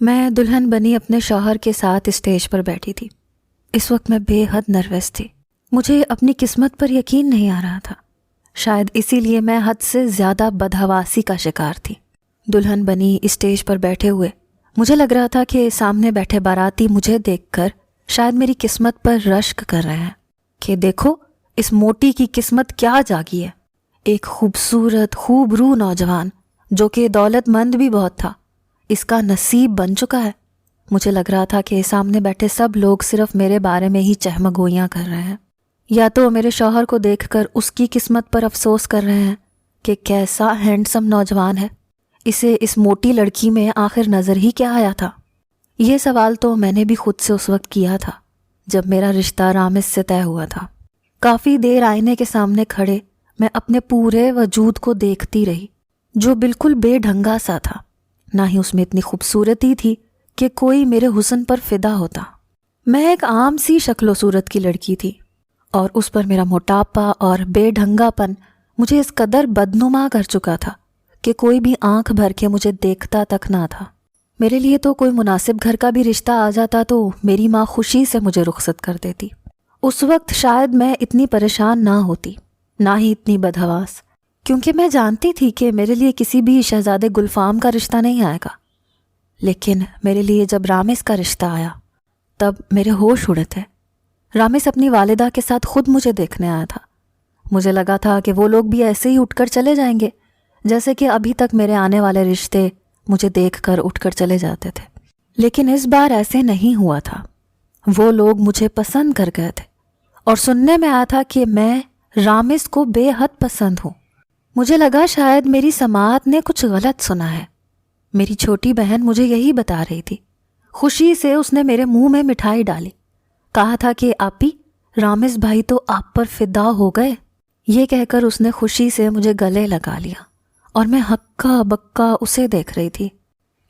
میں دلہن بنی اپنے شوہر کے ساتھ اسٹیج پر بیٹھی تھی۔ اس وقت میں بے حد نروس تھی۔ مجھے اپنی قسمت پر یقین نہیں آ رہا تھا۔ شاید اسی لیے میں حد سے زیادہ بدحواسی کا شکار تھی۔ دلہن بنی اسٹیج پر بیٹھے ہوئے مجھے لگ رہا تھا کہ سامنے بیٹھے باراتی مجھے دیکھ کر شاید میری قسمت پر رشک کر رہے ہیں کہ دیکھو اس موٹی کی قسمت کیا جاگی ہے۔ ایک خوبصورت خوب روح نوجوان جو کہ دولت مند بھی بہت تھا، اس کا نصیب بن چکا ہے۔ مجھے لگ رہا تھا کہ سامنے بیٹھے سب لوگ صرف میرے بارے میں ہی چہمگوئیاں کر رہے ہیں، یا تو میرے شوہر کو دیکھ کر اس کی قسمت پر افسوس کر رہے ہیں کہ کیسا ہینڈسم نوجوان ہے، اسے اس موٹی لڑکی میں آخر نظر ہی کیا آیا تھا۔ یہ سوال تو میں نے بھی خود سے اس وقت کیا تھا جب میرا رشتہ رامز سے طے ہوا تھا۔ کافی دیر آئینے کے سامنے کھڑے میں اپنے پورے وجود کو دیکھتی رہی جو بالکل بے ڈھنگا سا تھا، نہ ہی اس میں اتنی خوبصورتی تھی کہ کوئی میرے حسن پر فدا ہوتا۔ میں ایک عام سی شکل و صورت کی لڑکی تھی اور اس پر میرا موٹاپا اور بے ڈھنگا پن مجھے اس قدر بدنما کر چکا تھا کہ کوئی بھی آنکھ بھر کے مجھے دیکھتا تک نہ تھا۔ میرے لیے تو کوئی مناسب گھر کا بھی رشتہ آ جاتا تو میری ماں خوشی سے مجھے رخصت کر دیتی۔ اس وقت شاید میں اتنی پریشان نہ ہوتی، نہ ہی اتنی بدحواس، کیونکہ میں جانتی تھی کہ میرے لیے کسی بھی شہزادے گلفام کا رشتہ نہیں آئے گا۔ لیکن میرے لیے جب رامز کا رشتہ آیا تب میرے ہوش اڑے تھے۔ رامز اپنی والدہ کے ساتھ خود مجھے دیکھنے آیا تھا۔ مجھے لگا تھا کہ وہ لوگ بھی ایسے ہی اٹھ کر چلے جائیں گے جیسے کہ ابھی تک میرے آنے والے رشتے مجھے دیکھ کر اٹھ کر چلے جاتے تھے، لیکن اس بار ایسے نہیں ہوا تھا۔ وہ لوگ مجھے پسند کر گئے تھے اور سننے میں آیا تھا کہ میں رامز کو بے حد پسند ہوں۔ مجھے لگا شاید میری سماعت نے کچھ غلط سنا ہے۔ میری چھوٹی بہن مجھے یہی بتا رہی تھی۔ خوشی سے اس نے میرے منہ میں مٹھائی ڈالی، کہا تھا کہ آپی رامز بھائی تو آپ پر فدا ہو گئے۔ یہ کہہ کر اس نے خوشی سے مجھے گلے لگا لیا اور میں ہکا بکا اسے دیکھ رہی تھی۔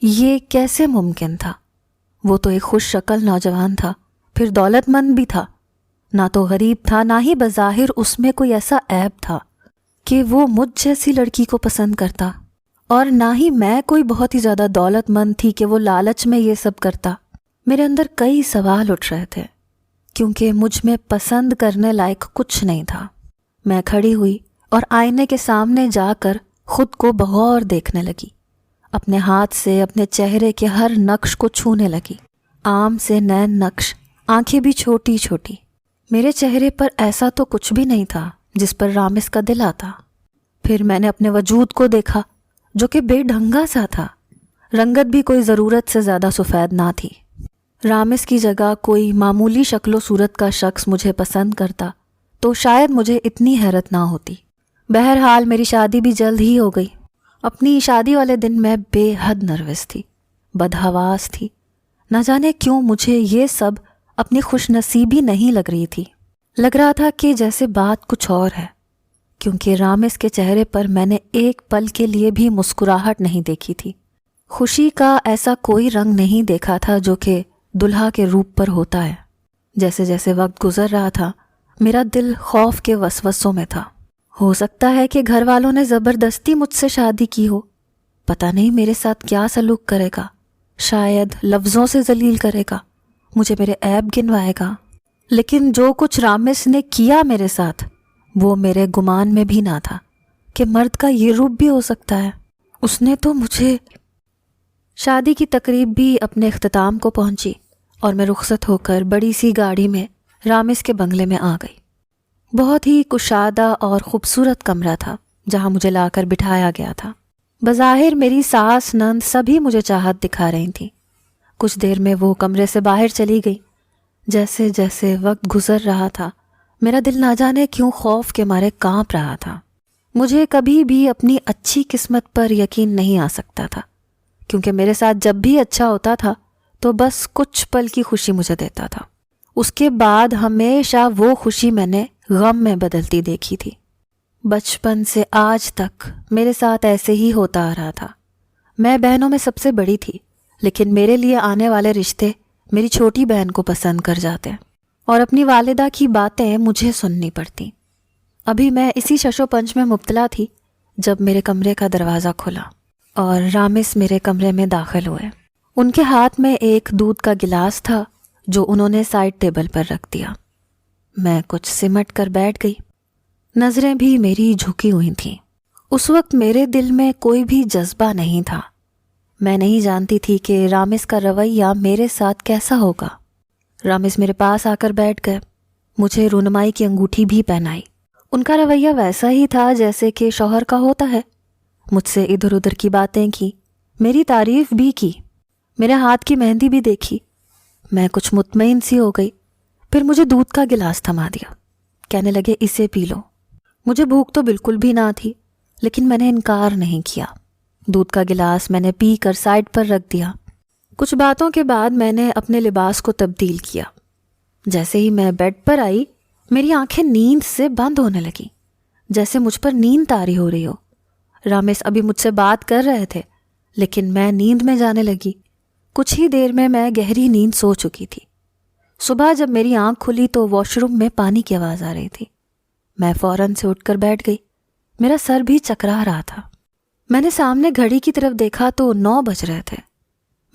یہ کیسے ممکن تھا؟ وہ تو ایک خوش شکل نوجوان تھا، پھر دولت مند بھی تھا، نہ تو غریب تھا نہ ہی بظاہر اس میں کوئی ایسا عیب تھا کہ وہ مجھ جیسی لڑکی کو پسند کرتا، اور نہ ہی میں کوئی بہت ہی زیادہ دولت مند تھی کہ وہ لالچ میں یہ سب کرتا۔ میرے اندر کئی سوال اٹھ رہے تھے کیونکہ مجھ میں پسند کرنے لائق کچھ نہیں تھا۔ میں کھڑی ہوئی اور آئینے کے سامنے جا کر خود کو بغور دیکھنے لگی، اپنے ہاتھ سے اپنے چہرے کے ہر نقش کو چھونے لگی، عام سے نین نقش، آنکھیں بھی چھوٹی چھوٹی۔ میرے چہرے پر ایسا تو کچھ بھی نہیں تھا جس پر رامز کا دل آتا۔ پھر میں نے اپنے وجود کو دیکھا جو کہ بے ڈھنگا سا تھا، رنگت بھی کوئی ضرورت سے زیادہ سفید نہ تھی۔ رامز کی جگہ کوئی معمولی شکل و صورت کا شخص مجھے پسند کرتا تو شاید مجھے اتنی حیرت نہ ہوتی۔ بہرحال میری شادی بھی جلد ہی ہو گئی۔ اپنی شادی والے دن میں بے حد نروس تھی، بدحواس تھی۔ نہ جانے کیوں مجھے یہ سب اپنی خوش نصیبی نہیں لگ رہی تھی، لگ رہا تھا کہ جیسے بات کچھ اور ہے، کیونکہ رامز کے چہرے پر میں نے ایک پل کے لیے بھی مسکراہٹ نہیں دیکھی تھی۔ خوشی کا ایسا کوئی رنگ نہیں دیکھا تھا جو کہ دلہا کے روپ پر ہوتا ہے۔ جیسے جیسے وقت گزر رہا تھا میرا دل خوف کے وسوسوں میں تھا۔ ہو سکتا ہے کہ گھر والوں نے زبردستی مجھ سے شادی کی ہو، پتہ نہیں میرے ساتھ کیا سلوک کرے گا، شاید لفظوں سے ذلیل کرے گا، مجھے میرے عیب گنوائے گا۔ لیکن جو کچھ رامز نے کیا میرے ساتھ وہ میرے گمان میں بھی نہ تھا کہ مرد کا یہ روپ بھی ہو سکتا ہے۔ اس نے تو مجھے… شادی کی تقریب بھی اپنے اختتام کو پہنچی اور میں رخصت ہو کر بڑی سی گاڑی میں رامز کے بنگلے میں آ گئی۔ بہت ہی کشادہ اور خوبصورت کمرہ تھا جہاں مجھے لا کر بٹھایا گیا تھا۔ بظاہر میری ساس نند سبھی مجھے چاہت دکھا رہی تھیں۔ کچھ دیر میں وہ کمرے سے باہر چلی گئی۔ جیسے جیسے وقت گزر رہا تھا میرا دل نہ جانے کیوں خوف کے مارے کانپ رہا تھا۔ مجھے کبھی بھی اپنی اچھی قسمت پر یقین نہیں آ سکتا تھا، کیونکہ میرے ساتھ جب بھی اچھا ہوتا تھا تو بس کچھ پل کی خوشی مجھے دیتا تھا، اس کے بعد ہمیشہ وہ خوشی میں نے غم میں بدلتی دیکھی تھی۔ بچپن سے آج تک میرے ساتھ ایسے ہی ہوتا آ رہا تھا۔ میں بہنوں میں سب سے بڑی تھی، لیکن میرے لیے آنے والے رشتے میری چھوٹی بہن کو پسند کر جاتے اور اپنی والدہ کی باتیں مجھے سننی پڑتی۔ ابھی میں اسی شش و پنج میں مبتلا تھی جب میرے کمرے کا دروازہ کھلا اور رامز میرے کمرے میں داخل ہوئے۔ ان کے ہاتھ میں ایک دودھ کا گلاس تھا جو انہوں نے سائڈ ٹیبل پر رکھ دیا۔ میں کچھ سمٹ کر بیٹھ گئی، نظریں بھی میری جھکی ہوئی تھیں۔ اس وقت میرے دل میں کوئی بھی جذبہ نہیں تھا۔ میں نہیں جانتی تھی کہ رامز کا رویہ میرے ساتھ کیسا ہوگا۔ رامز میرے پاس آ کر بیٹھ گئے، مجھے رونمائی کی انگوٹھی بھی پہنائی۔ ان کا رویہ ویسا ہی تھا جیسے کہ شوہر کا ہوتا ہے۔ مجھ سے ادھر ادھر کی باتیں کی، میری تعریف بھی کی، میرے ہاتھ کی مہندی بھی دیکھی۔ میں کچھ مطمئن سی ہو گئی، پھر مجھے دودھ کا گلاس تھما دیا، کہنے لگے اسے پی لو۔ مجھے بھوک تو بالکل بھی نہ تھی، لیکن میں نے انکار نہیں کیا۔ دودھ کا گلاس میں نے پی کر سائڈ پر رکھ دیا۔ کچھ باتوں کے بعد میں نے اپنے لباس کو تبدیل کیا۔ جیسے ہی میں بیڈ پر آئی، میری آنکھیں نیند سے بند ہونے لگیں، جیسے مجھ پر نیند طاری ہو رہی ہو۔ رامز ابھی مجھ سے بات کر رہے تھے، لیکن میں نیند میں جانے لگی۔ کچھ ہی دیر میں گہری نیند سو چکی تھی۔ صبح جب میری آنکھ کھلی تو واش روم میں پانی کی آواز آ رہی تھی۔ میں فوراً سے اٹھ کر بیٹھ گئی، میرا سر بھی چکرا رہا تھا۔ میں نے سامنے گھڑی کی طرف دیکھا تو 9 بج رہے تھے۔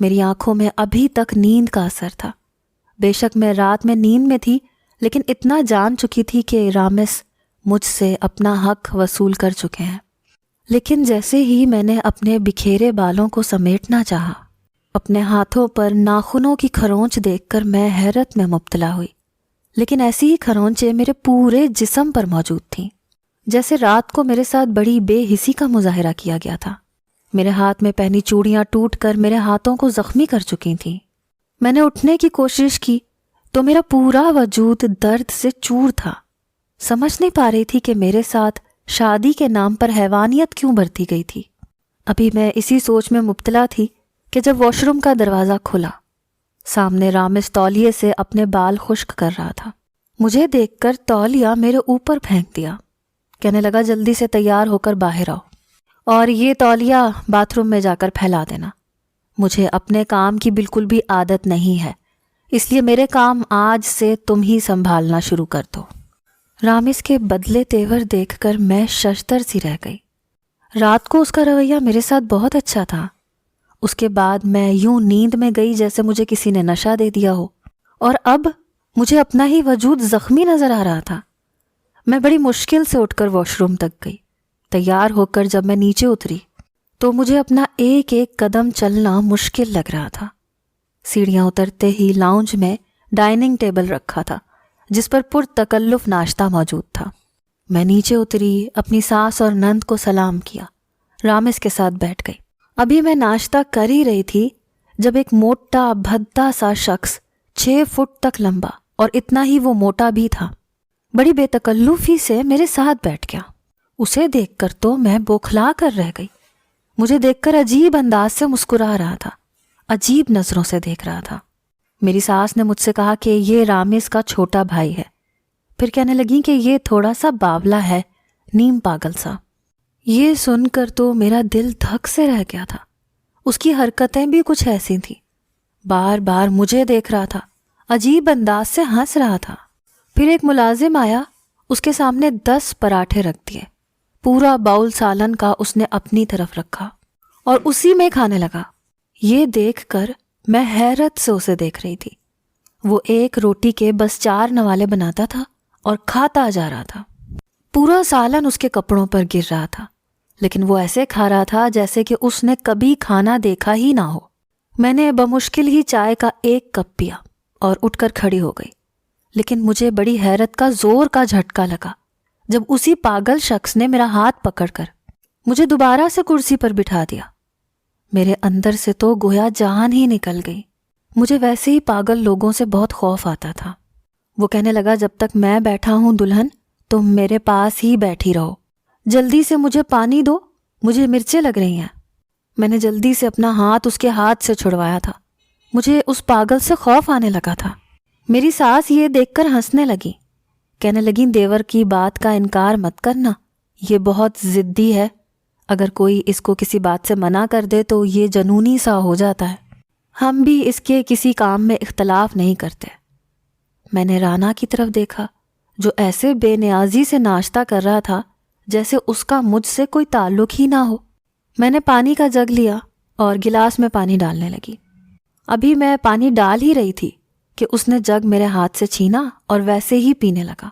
میری آنکھوں میں ابھی تک نیند کا اثر تھا۔ بے شک میں رات میں نیند میں تھی، لیکن اتنا جان چکی تھی کہ رامز مجھ سے اپنا حق وصول کر چکے ہیں۔ لیکن جیسے ہی میں نے اپنے بکھیرے بالوں کو سمیٹنا چاہا، اپنے ہاتھوں پر ناخنوں کی کھرونچ دیکھ کر میں حیرت میں مبتلا ہوئی۔ لیکن ایسی ہی کھرونچیں میرے پورے جسم پر موجود تھیں، جیسے رات کو میرے ساتھ بڑی بے حسی کا مظاہرہ کیا گیا تھا۔ میرے ہاتھ میں پہنی چوڑیاں ٹوٹ کر میرے ہاتھوں کو زخمی کر چکی تھیں۔ میں نے اٹھنے کی کوشش کی تو میرا پورا وجود درد سے چور تھا۔ سمجھ نہیں پا رہی تھی کہ میرے ساتھ شادی کے نام پر حیوانیت کیوں برتی گئی تھی۔ ابھی میں اسی سوچ میں مبتلا تھی کہ جب واش روم کا دروازہ کھلا، سامنے رامز تولیے سے اپنے بال خشک کر رہا تھا۔ مجھے دیکھ کر تولیہ میرے اوپر پھینک دیا، کہنے لگا جلدی سے تیار ہو کر باہر آؤ، اور یہ تولیہ باتھ روم میں جا کر پھیلا دینا۔ مجھے اپنے کام کی بالکل بھی عادت نہیں ہے، اس لیے میرے کام آج سے تم ہی سنبھالنا شروع کر دو۔ رامز کے بدلے تیور دیکھ کر میں ششدر سی رہ گئی۔ رات کو اس کا رویہ میرے ساتھ بہت اچھا تھا۔ اس کے بعد میں یوں نیند میں گئی جیسے مجھے کسی نے نشہ دے دیا ہو، اور اب مجھے اپنا ہی وجود زخمی نظر آ رہا تھا۔ میں بڑی مشکل سے اٹھ کر واش روم تک گئی۔ تیار ہو کر جب میں نیچے اتری تو مجھے اپنا ایک ایک قدم چلنا مشکل لگ رہا تھا۔ سیڑھیاں اترتے ہی لاؤنج میں ڈائننگ ٹیبل رکھا تھا جس پر پرتکلف ناشتہ موجود تھا۔ میں نیچے اتری، اپنی ساس اور نند کو سلام کیا، رامز کے ساتھ بیٹھ گئی۔ ابھی میں ناشتہ کر ہی رہی تھی جب ایک موٹا بھدا سا شخص 6 فٹ تک لمبا اور اتنا ہی وہ موٹا بھی تھا، بڑی بے تکلفی سے میرے ساتھ بیٹھ گیا۔ اسے دیکھ کر تو میں بوکھلا کر رہ گئی۔ مجھے دیکھ کر عجیب انداز سے مسکرا رہا تھا، عجیب نظروں سے دیکھ رہا تھا۔ میری ساس نے مجھ سے کہا کہ یہ رامز کا چھوٹا بھائی ہے، پھر کہنے لگی کہ یہ تھوڑا سا باولا ہے، نیم پاگل سا۔ یہ سن کر تو میرا دل دھک سے رہ گیا تھا۔ اس کی حرکتیں بھی کچھ ایسی تھیں، بار بار مجھے دیکھ رہا تھا، عجیب انداز سے ہنس رہا تھا۔ پھر ایک ملازم آیا، اس کے سامنے 10 پراٹھے رکھ دیے، پورا باؤل سالن کا اس نے اپنی طرف رکھا اور اسی میں کھانے لگا۔ یہ دیکھ کر میں حیرت سے اسے دیکھ رہی تھی۔ وہ ایک روٹی کے بس 4 نوالے بناتا تھا اور کھاتا جا رہا تھا۔ پورا سالن اس کے کپڑوں پر گر رہا تھا، لیکن وہ ایسے کھا رہا تھا جیسے کہ اس نے کبھی کھانا دیکھا ہی نہ ہو۔ میں نے بمشکل ہی چائے کا 1 کپ پیا اور اٹھ کر کھڑی ہو گئی، لیکن مجھے بڑی حیرت کا زور کا جھٹکا لگا جب اسی پاگل شخص نے میرا ہاتھ پکڑ کر مجھے دوبارہ سے کرسی پر بٹھا دیا۔ میرے اندر سے تو گویا جان ہی نکل گئی۔ مجھے ویسے ہی پاگل لوگوں سے بہت خوف آتا تھا۔ وہ کہنے لگا جب تک میں بیٹھا ہوں دلہن، تم میرے پاس ہی بیٹھی رہو، جلدی سے مجھے پانی دو، مجھے مرچیں لگ رہی ہیں۔ میں نے جلدی سے اپنا ہاتھ اس کے ہاتھ سے چھڑوایا تھا۔ مجھے اس پاگل سے خوف آنے لگا تھا۔ میری ساس یہ دیکھ کر ہنسنے لگی، کہنے لگیں دیور کی بات کا انکار مت کرنا، یہ بہت ضدی ہے، اگر کوئی اس کو کسی بات سے منع کر دے تو یہ جنونی سا ہو جاتا ہے۔ ہم بھی اس کے کسی کام میں اختلاف نہیں کرتے۔ میں نے رانا کی طرف دیکھا جو ایسے بے نیازی سے ناشتہ کر رہا تھا جیسے اس کا مجھ سے کوئی تعلق ہی نہ ہو۔ میں نے پانی کا جگ لیا اور گلاس میں پانی ڈالنے لگی۔ ابھی میں پانی ڈال ہی رہی تھی کہ اس نے جگ میرے ہاتھ سے چھینا اور ویسے ہی پینے لگا۔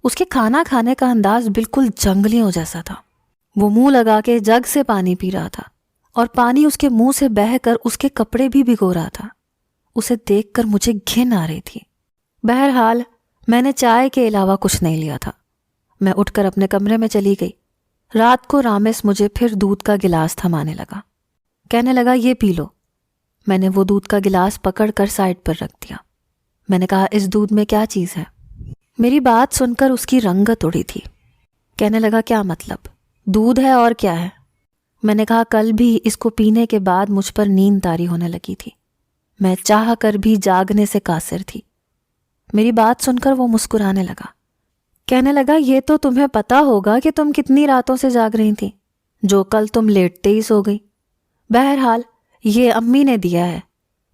اس کے کھانا کھانے کا انداز بالکل جنگلیوں جیسا تھا۔ وہ منہ لگا کے جگ سے پانی پی رہا تھا اور پانی اس کے منہ سے بہہ کر اس کے کپڑے بھی بھگو رہا تھا۔ اسے دیکھ کر مجھے گھن آ رہی تھی۔ بہرحال میں نے چائے کے علاوہ کچھ نہیں لیا تھا۔ میں اٹھ کر اپنے کمرے میں چلی گئی۔ رات کو رامس مجھے پھر دودھ کا گلاس تھمانے لگا، کہنے لگا یہ پی لو۔ میں نے وہ دودھ کا گلاس پکڑ کر سائڈ پر رکھ دیا۔ میں نے کہا اس دودھ میں کیا چیز ہے؟ میری بات سن کر اس کی رنگت اڑی تھی۔ کہنے لگا کیا مطلب؟ دودھ ہے اور کیا ہے؟ میں نے کہا کل بھی اس کو پینے کے بعد مجھ پر نیند طاری ہونے لگی تھی۔ میں چاہ کر بھی جاگنے سے قاصر تھی۔ میری بات سن کر وہ مسکرانے لگا، کہنے لگا یہ تو تمہیں پتا ہوگا کہ تم کتنی راتوں سے جاگ رہی تھی، جو کل تم لیٹتے ہی سو گئی۔ بہرحال یہ امی نے دیا ہے۔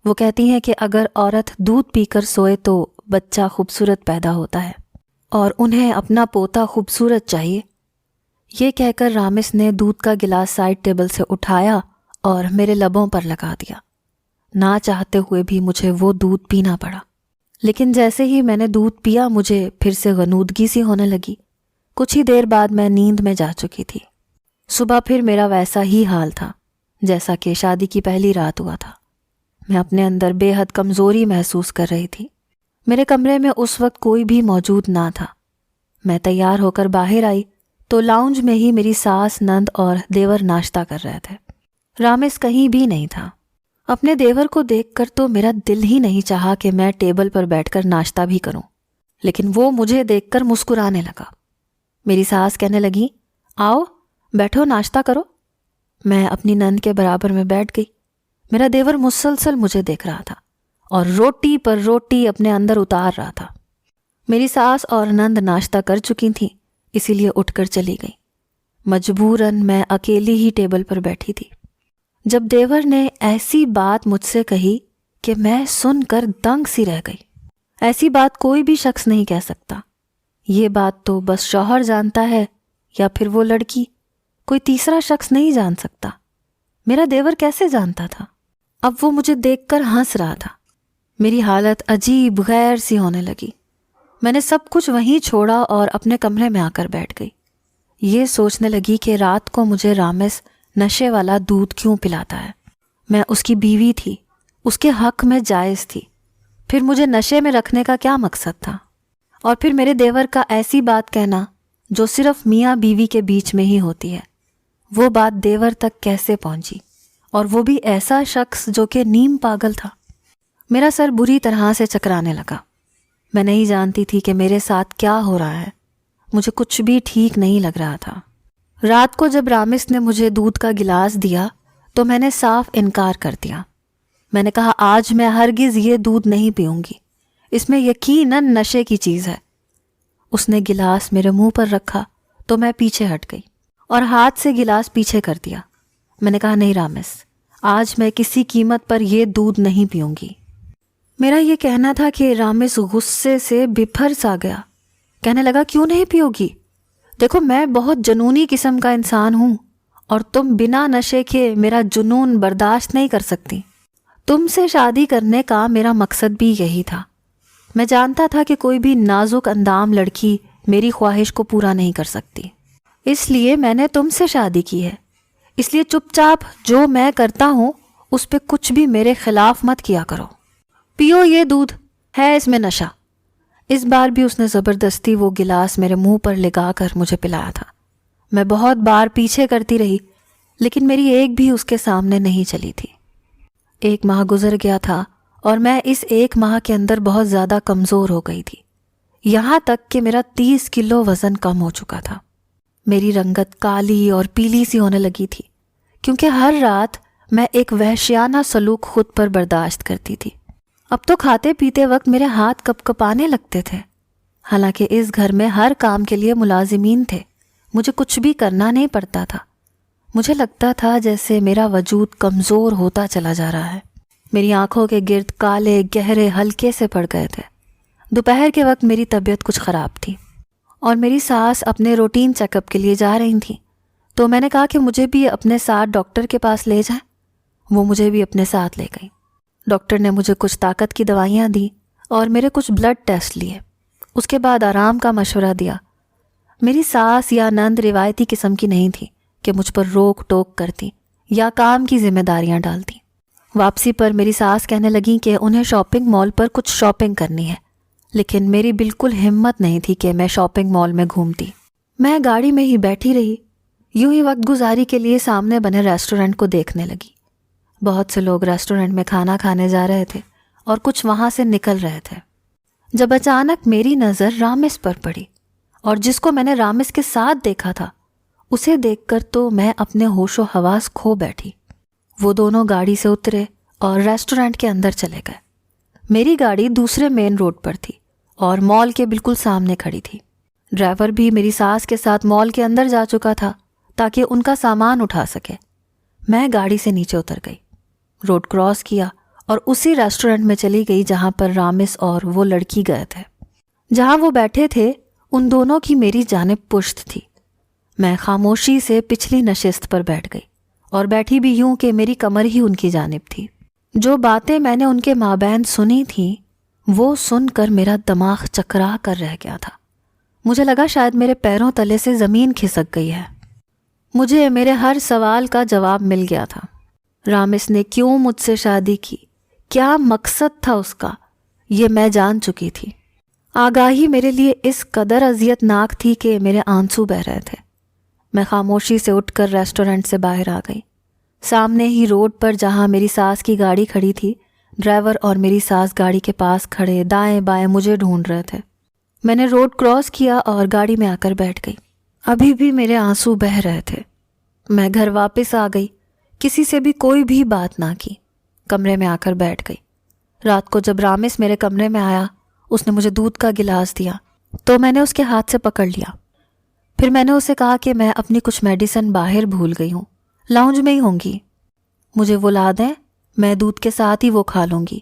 وہ کہتی ہیں کہ اگر عورت دودھ پی کر سوئے تو بچہ خوبصورت پیدا ہوتا ہے اور انہیں اپنا پوتا خوبصورت چاہیے۔ یہ کہہ کر رامس نے دودھ کا گلاس سائڈ ٹیبل سے اٹھایا اور میرے لبوں پر لگا دیا۔ نہ چاہتے ہوئے بھی مجھے وہ دودھ پینا پڑا، لیکن جیسے ہی میں نے دودھ پیا مجھے پھر سے غنودگی سی ہونے لگی۔ کچھ ہی دیر بعد میں نیند میں جا چکی تھی۔ صبح پھر میرا ویسا ہی حال تھا جیسا کہ شادی کی پہلی رات ہوا تھا۔ میں اپنے اندر بے حد کمزوری محسوس کر رہی تھی۔ میرے کمرے میں اس وقت کوئی بھی موجود نہ تھا۔ میں تیار ہو کر باہر آئی تو لاؤنج میں ہی میری ساس، نند اور دیور ناشتہ کر رہے تھے۔ رامس کہیں بھی نہیں تھا۔ اپنے دیور کو دیکھ کر تو میرا دل ہی نہیں چاہا کہ میں ٹیبل پر بیٹھ کر ناشتہ بھی کروں، لیکن وہ مجھے دیکھ کر مسکرانے لگا۔ میری ساس کہنے لگی آؤ بیٹھو ناشتہ کرو۔ میں اپنی نند کے برابر میں بیٹھ گئی۔ میرا دیور مسلسل مجھے دیکھ رہا تھا اور روٹی پر روٹی اپنے اندر اتار رہا تھا۔ میری ساس اور نند ناشتہ کر چکی تھیں، اسی لیے اٹھ کر چلی گئی۔ مجبوراً میں اکیلی ہی ٹیبل پر بیٹھی تھی۔ جب دیور نے ایسی بات مجھ سے کہی کہ میں سن کر دنگ سی رہ گئی۔ ایسی بات کوئی بھی شخص نہیں کہہ سکتا۔ یہ بات تو بس شوہر جانتا ہے یا پھر وہ لڑکی، کوئی تیسرا شخص نہیں جان سکتا۔ میرا دیور کیسے جانتا تھا؟ اب وہ مجھے دیکھ کر ہنس رہا تھا۔ میری حالت عجیب غیر سی ہونے لگی۔ میں نے سب کچھ وہیں چھوڑا اور اپنے کمرے میں آ کر بیٹھ گئی۔ یہ سوچنے لگی کہ رات کو مجھے رامس نشے والا دودھ کیوں پلاتا ہے؟ میں اس کی بیوی تھی، اس کے حق میں جائز تھی، پھر مجھے نشے میں رکھنے کا کیا مقصد تھا؟ اور پھر میرے دیور کا ایسی بات کہنا جو صرف میاں بیوی کے بیچ میں ہی ہوتی ہے، وہ بات دیور تک کیسے پہنچی؟ اور وہ بھی ایسا شخص جو کہ نیم پاگل تھا۔ میرا سر بری طرح سے چکرانے لگا۔ میں نہیں جانتی تھی کہ میرے ساتھ کیا ہو رہا ہے۔ مجھے کچھ بھی ٹھیک نہیں لگ رہا تھا۔ رات کو جب رامس نے مجھے دودھ کا گلاس دیا تو میں نے صاف انکار کر دیا۔ میں نے کہا آج میں ہرگز یہ دودھ نہیں پیوں گی، اس میں یقیناً نشے کی چیز ہے۔ اس نے گلاس میرے منہ پر رکھا تو میں پیچھے ہٹ گئی اور ہاتھ سے گلاس پیچھے کر دیا۔ میں نے کہا نہیں رامس، آج میں کسی قیمت پر یہ دودھ نہیں پیوں گی۔ میرا یہ کہنا تھا کہ رامس غصے سے بپھر سا گیا۔ کہنے لگا کیوں نہیں پیو گی؟ دیکھو میں بہت جنونی قسم کا انسان ہوں اور تم بنا نشے کے میرا جنون برداشت نہیں کر سکتی۔ تم سے شادی کرنے کا میرا مقصد بھی یہی تھا۔ میں جانتا تھا کہ کوئی بھی نازک اندام لڑکی میری خواہش کو پورا نہیں کر سکتی، اس لیے میں نے تم سے شادی کی ہے۔ اس لیے چپ چاپ جو میں کرتا ہوں اس پہ کچھ بھی میرے خلاف مت کیا کرو۔ پیو یہ دودھ، ہے اس میں نشہ۔ اس بار بھی اس نے زبردستی وہ گلاس میرے منہ پر لگا کر مجھے پلایا تھا۔ میں بہت بار پیچھے کرتی رہی لیکن میری ایک بھی اس کے سامنے نہیں چلی تھی۔ 1 ماہ گزر گیا تھا اور میں اس 1 ماہ کے اندر بہت زیادہ کمزور ہو گئی تھی، یہاں تک کہ میرا 30 کلو وزن کم ہو چکا تھا۔ میری رنگت کالی اور پیلی سی ہونے لگی تھی کیونکہ ہر رات میں ایک وحشیانہ سلوک خود پر برداشت کرتی تھی۔ اب تو کھاتے پیتے وقت میرے ہاتھ کپ کپانے لگتے تھے، حالانکہ اس گھر میں ہر کام کے لیے ملازمین تھے، مجھے کچھ بھی کرنا نہیں پڑتا تھا۔ مجھے لگتا تھا جیسے میرا وجود کمزور ہوتا چلا جا رہا ہے۔ میری آنکھوں کے گرد کالے گہرے ہلکے سے پڑ گئے تھے۔ دوپہر کے وقت میری طبیعت کچھ خراب تھی اور میری ساس اپنے روٹین چیک اپ کے لیے جا رہی تھیں، تو میں نے کہا کہ مجھے بھی اپنے ساتھ ڈاکٹر کے پاس لے جائیں۔ وہ مجھے بھی اپنے ساتھ لے گئی۔ ڈاکٹر نے مجھے کچھ طاقت کی دوائیاں دی اور میرے کچھ بلڈ ٹیسٹ لیے۔ اس کے بعد آرام کا مشورہ دیا۔ میری ساس یا نند روایتی قسم کی نہیں تھی کہ مجھ پر روک ٹوک کرتی یا کام کی ذمہ داریاں ڈالتی۔ واپسی پر میری ساس کہنے لگیں کہ انہیں شاپنگ مال پر کچھ شاپنگ کرنی ہے، لیکن میری بالکل ہمت نہیں تھی کہ میں شاپنگ مال میں گھومتی۔ میں گاڑی میں ہی بیٹھی رہی، یوں ہی وقت گزاری کے لیے سامنے بنے ریسٹورنٹ کو دیکھنے لگی۔ بہت سے لوگ ریسٹورنٹ میں کھانا کھانے جا رہے تھے اور کچھ وہاں سے نکل رہے تھے، جب اچانک میری نظر رامس پر پڑی، اور جس کو میں نے رامس کے ساتھ دیکھا تھا اسے دیکھ کر تو میں اپنے ہوش و حواس کھو بیٹھی۔ وہ دونوں گاڑی سے اترے اور ریسٹورنٹ کے اندر چلے گئے۔ میری گاڑی دوسرے مین روڈ پر تھی اور مال کے بالکل سامنے کھڑی تھی۔ ڈرائیور بھی میری ساس کے ساتھ مال کے اندر جا چکا تھا تاکہ ان کا سامان اٹھا سکے۔ میں گاڑی سے نیچے اتر گئی، روڈ کراس کیا اور اسی ریسٹورنٹ میں چلی گئی جہاں پر رامس اور وہ لڑکی گئے تھے۔ جہاں وہ بیٹھے تھے ان دونوں کی میری جانب پشت تھی۔ میں خاموشی سے پچھلی نشست پر بیٹھ گئی اور بیٹھی بھی یوں کہ میری کمر ہی ان کی جانب تھی۔ جو باتیں میں نے ان کے مابین سنی تھیں وہ سن کر میرا دماغ چکرا کر رہ گیا تھا۔ مجھے لگا شاید میرے پیروں تلے سے زمین کھسک گئی ہے۔ مجھے میرے ہر سوال کا جواب مل گیا تھا۔ رامس نے کیوں مجھ سے شادی کی، کیا مقصد تھا اس کا، یہ میں جان چکی تھی۔ آگاہی میرے لیے اس قدر اذیت ناک تھی کہ میرے آنسو بہہ رہے تھے۔ میں خاموشی سے اٹھ کر ریسٹورنٹ سے باہر آ گئی۔ سامنے ہی روڈ پر جہاں میری ساس کی گاڑی کھڑی تھی، ڈرائیور اور میری ساس گاڑی کے پاس کھڑے دائیں بائیں مجھے ڈھونڈ رہے تھے۔ میں نے روڈ کراس کیا اور گاڑی میں آ کر بیٹھ گئی۔ ابھی بھی میرے آنسو بہہ رہے تھے۔ میں گھر واپس آ گئی، کسی سے بھی کوئی بھی بات نہ کی، کمرے میں آ کر بیٹھ گئی۔ رات کو جب رامس میرے کمرے میں آیا، اس نے مجھے دودھ کا گلاس دیا تو میں نے اس کے ہاتھ سے پکڑ لیا۔ پھر میں نے اسے کہا کہ میں اپنی کچھ میڈیسن باہر بھول گئی ہوں، لاؤنج میں ہی ہوں گی، مجھے وہ لا دیں، میں دودھ کے ساتھ ہی وہ کھا لوں گی۔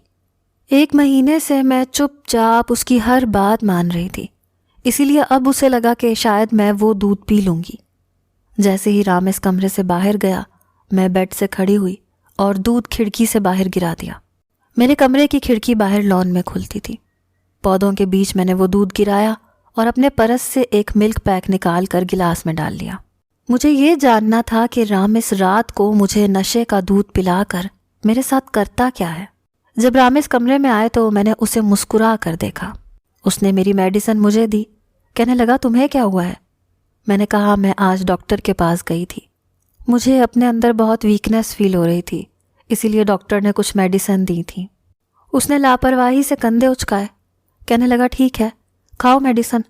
1 مہینے سے میں چپ چاپ اس کی ہر بات مان رہی تھی، اسی لیے اب اسے لگا کہ شاید میں وہ دودھ پی لوں گی۔ جیسے ہی رامس کمرے سے باہر گیا، میں بیڈ سے کھڑی ہوئی اور دودھ کھڑکی سے باہر گرا دیا۔ میرے کمرے کی کھڑکی باہر لان میں کھلتی تھی۔ پودوں کے بیچ میں نے وہ دودھ گرایا اور اپنے پرس سے ایک ملک پیک نکال کر گلاس میں ڈال لیا۔ مجھے یہ جاننا تھا کہ رامس رات کو مجھے نشے کا دودھ پلا کر میرے ساتھ کرتا کیا ہے۔ جب رامس کمرے میں آئے تو میں نے اسے مسکرا کر دیکھا۔ اس نے میری میڈیسن مجھے دی، کہنے لگا تمہیں کیا ہوا ہے؟ میں نے کہا میں آج ڈاکٹر کے پاس گئی تھی، مجھے اپنے اندر بہت ویکنس فیل ہو رہی تھی، اسی لیے ڈاکٹر نے کچھ میڈیسن دی تھی۔ اس نے لاپرواہی سے کندھے اچکائے، کہنے لگا ٹھیک ہے کھاؤ میڈیسن۔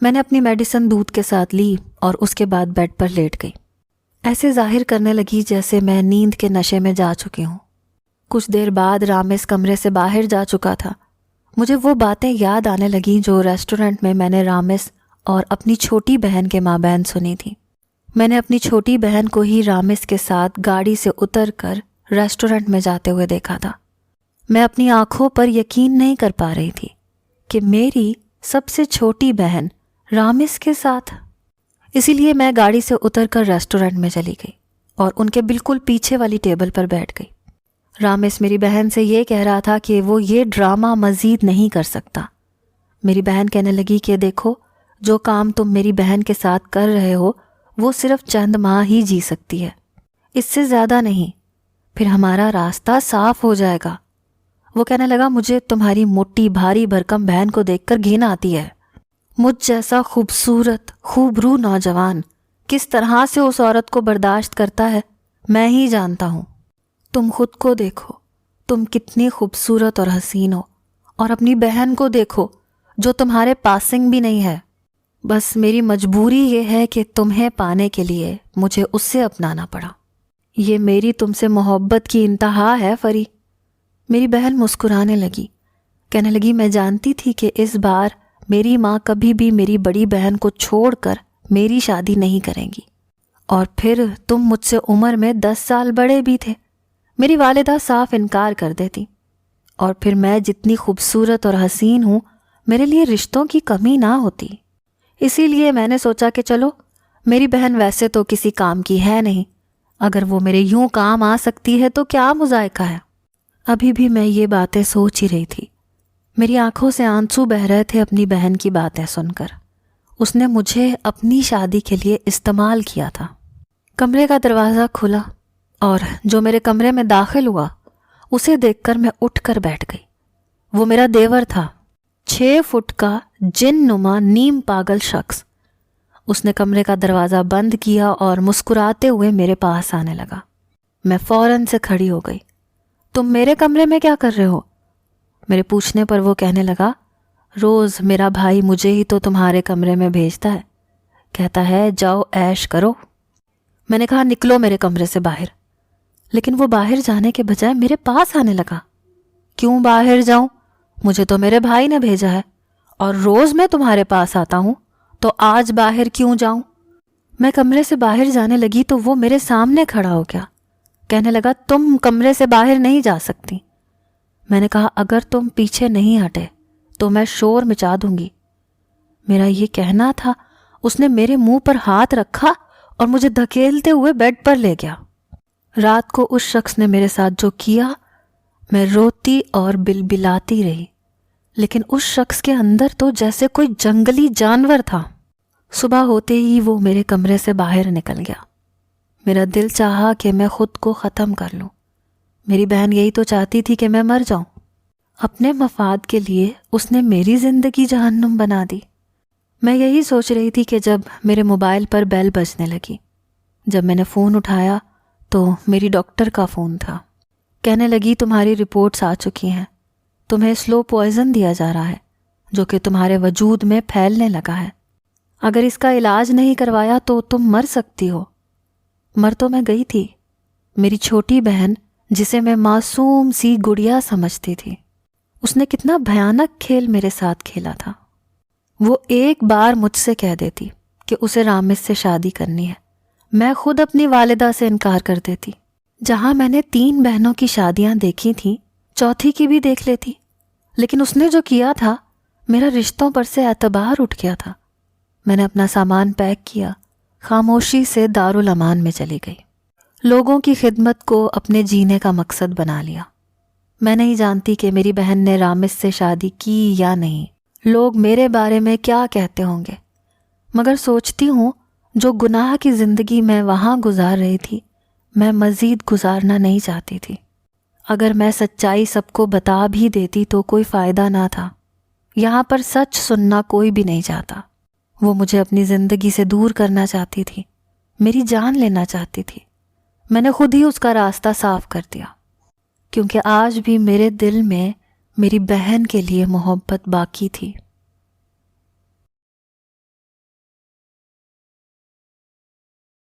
میں نے اپنی میڈیسن دودھ کے ساتھ لی اور اس کے بعد بیڈ پر لیٹ گئی۔ ایسے ظاہر کرنے لگی جیسے میں نیند کے نشے میں جا چکی ہوں۔ کچھ دیر بعد رامس کمرے سے باہر جا چکا تھا۔ مجھے وہ باتیں یاد آنے لگیں جو ریسٹورنٹ میں نے رامس اور اپنی چھوٹی بہن کے مابین سنی تھی۔ میں نے اپنی چھوٹی بہن کو ہی رامس کے ساتھ گاڑی سے اتر کر ریسٹورنٹ میں جاتے ہوئے دیکھا تھا۔ میں اپنی آنکھوں پر یقین نہیں کر پا رہی تھی کہ میری سب سے چھوٹی بہن رامس کے ساتھ۔ اسی لیے میں گاڑی سے اتر کر ریسٹورنٹ میں چلی گئی اور ان کے بالکل پیچھے والی ٹیبل پر بیٹھ گئی۔ رامس میری بہن سے یہ کہہ رہا تھا کہ وہ یہ ڈرامہ مزید نہیں کر سکتا۔ میری بہن کہنے لگی کہ دیکھو، جو کام تم میری بہن کے ساتھ کر رہے ہو وہ صرف چند ماہ ہی جی سکتی ہے، اس سے زیادہ نہیں، پھر ہمارا راستہ صاف ہو جائے گا۔ وہ کہنے لگا مجھے تمہاری موٹی بھاری بھرکم بہن کو دیکھ کر گھن آتی ہے۔ مجھ جیسا خوبصورت خوبرو نوجوان کس طرح سے اس عورت کو برداشت کرتا ہے میں ہی جانتا ہوں۔ تم خود کو دیکھو، تم کتنی خوبصورت اور حسین ہو، اور اپنی بہن کو دیکھو جو تمہارے پاسنگ بھی نہیں ہے۔ بس میری مجبوری یہ ہے کہ تمہیں پانے کے لیے مجھے اس سے اپنانا پڑا۔ یہ میری تم سے محبت کی انتہا ہے فری۔ میری بہن مسکرانے لگی، کہنے لگی میں جانتی تھی کہ اس بار میری ماں کبھی بھی میری بڑی بہن کو چھوڑ کر میری شادی نہیں کریں گی، اور پھر تم مجھ سے عمر میں 10 سال بڑے بھی تھے۔ میری والدہ صاف انکار کر دیتی، اور پھر میں جتنی خوبصورت اور حسین ہوں میرے لیے رشتوں کی کمی نہ ہوتی۔ اسی لیے میں نے سوچا کہ چلو، میری بہن ویسے تو کسی کام کی ہے نہیں، اگر وہ میرے یوں کام آ سکتی ہے تو کیا مذائقہ ہے۔ ابھی بھی میں یہ باتیں سوچ ہی رہی تھی، میری آنکھوں سے آنسو بہہ رہے تھے اپنی بہن کی باتیں سن کر۔ اس نے مجھے اپنی شادی کے لیے استعمال کیا تھا۔ کمرے کا دروازہ کھلا اور جو میرے کمرے میں داخل ہوا اسے دیکھ کر میں اٹھ کر بیٹھ گئی۔ وہ میرا دیور تھا، 6 فٹ کا جن نما نیم پاگل شخص۔ اس نے کمرے کا دروازہ بند کیا اور مسکراتے ہوئے میرے پاس آنے لگا۔ میں فوراً سے کھڑی ہو گئی۔ تم میرے کمرے میں کیا کر رہے ہو؟ میرے پوچھنے پر وہ کہنے لگا، روز میرا بھائی مجھے ہی تو تمہارے کمرے میں بھیجتا ہے، کہتا ہے جاؤ عیش کرو۔ میں نے کہا نکلو میرے کمرے سے باہر، لیکن وہ باہر جانے کے بجائے میرے پاس آنے لگا۔ کیوں باہر جاؤں؟ مجھے تو میرے بھائی نے بھیجا ہے، اور روز میں تمہارے پاس آتا ہوں، تو آج باہر کیوں جاؤں؟ میں کمرے سے باہر جانے لگی تو وہ میرے سامنے کھڑا ہو گیا، کہنے لگا تم کمرے سے باہر نہیں جا سکتی۔ میں نے کہا اگر تم پیچھے نہیں ہٹے تو میں شور مچا دوں گی۔ میرا یہ کہنا تھا، اس نے میرے منہ پر ہاتھ رکھا اور مجھے دھکیلتے ہوئے بیڈ پر لے گیا۔ رات کو اس شخص نے میرے ساتھ جو کیا، میں روتی اور بلبلاتی رہی، لیکن اس شخص کے اندر تو جیسے کوئی جنگلی جانور تھا۔ صبح ہوتے ہی وہ میرے کمرے سے باہر نکل گیا۔ میرا دل چاہا کہ میں خود کو ختم کر لوں۔ میری بہن یہی تو چاہتی تھی کہ میں مر جاؤں۔ اپنے مفاد کے لیے اس نے میری زندگی جہنم بنا دی۔ میں یہی سوچ رہی تھی کہ جب میرے موبائل پر بیل بجنے لگی۔ جب میں نے فون اٹھایا تو میری ڈاکٹر کا فون تھا۔ کہنے لگی تمہاری رپورٹس آ چکی ہیں، تمہیں سلو پوائزن دیا جا رہا ہے جو کہ تمہارے وجود میں پھیلنے لگا ہے۔ اگر اس کا علاج نہیں کروایا تو تم مر سکتی ہو۔ مر تو میں گئی تھی۔ میری چھوٹی بہن جسے میں معصوم سی گڑیا سمجھتی تھی، اس نے کتنا بھیانک کھیل میرے ساتھ کھیلا تھا۔ وہ ایک بار مجھ سے کہہ دیتی کہ اسے رامز سے شادی کرنی ہے، میں خود اپنی والدہ سے انکار کر دیتی۔ جہاں میں نے 3 بہنوں کی شادیاں دیکھی تھیں، چوتھی کی بھی دیکھ لیتی، لیکن اس نے جو کیا تھا، میرا رشتوں پر سے اعتبار اٹھ گیا تھا۔ میں نے اپنا سامان پیک کیا، خاموشی سے دارالامان میں چلی گئی۔ لوگوں کی خدمت کو اپنے جینے کا مقصد بنا لیا۔ میں نہیں جانتی کہ میری بہن نے رامز سے شادی کی یا نہیں، لوگ میرے بارے میں کیا کہتے ہوں گے، مگر سوچتی ہوں جو گناہ کی زندگی میں وہاں گزار رہی تھی، میں مزید گزارنا نہیں چاہتی تھی۔ اگر میں سچائی سب کو بتا بھی دیتی تو کوئی فائدہ نہ تھا۔ یہاں پر سچ سننا کوئی بھی نہیں چاہتا۔ وہ مجھے اپنی زندگی سے دور کرنا چاہتی تھی، میری جان لینا چاہتی تھی۔ میں نے خود ہی اس کا راستہ صاف کر دیا، کیونکہ آج بھی میرے دل میں میری بہن کے لیے محبت باقی تھی۔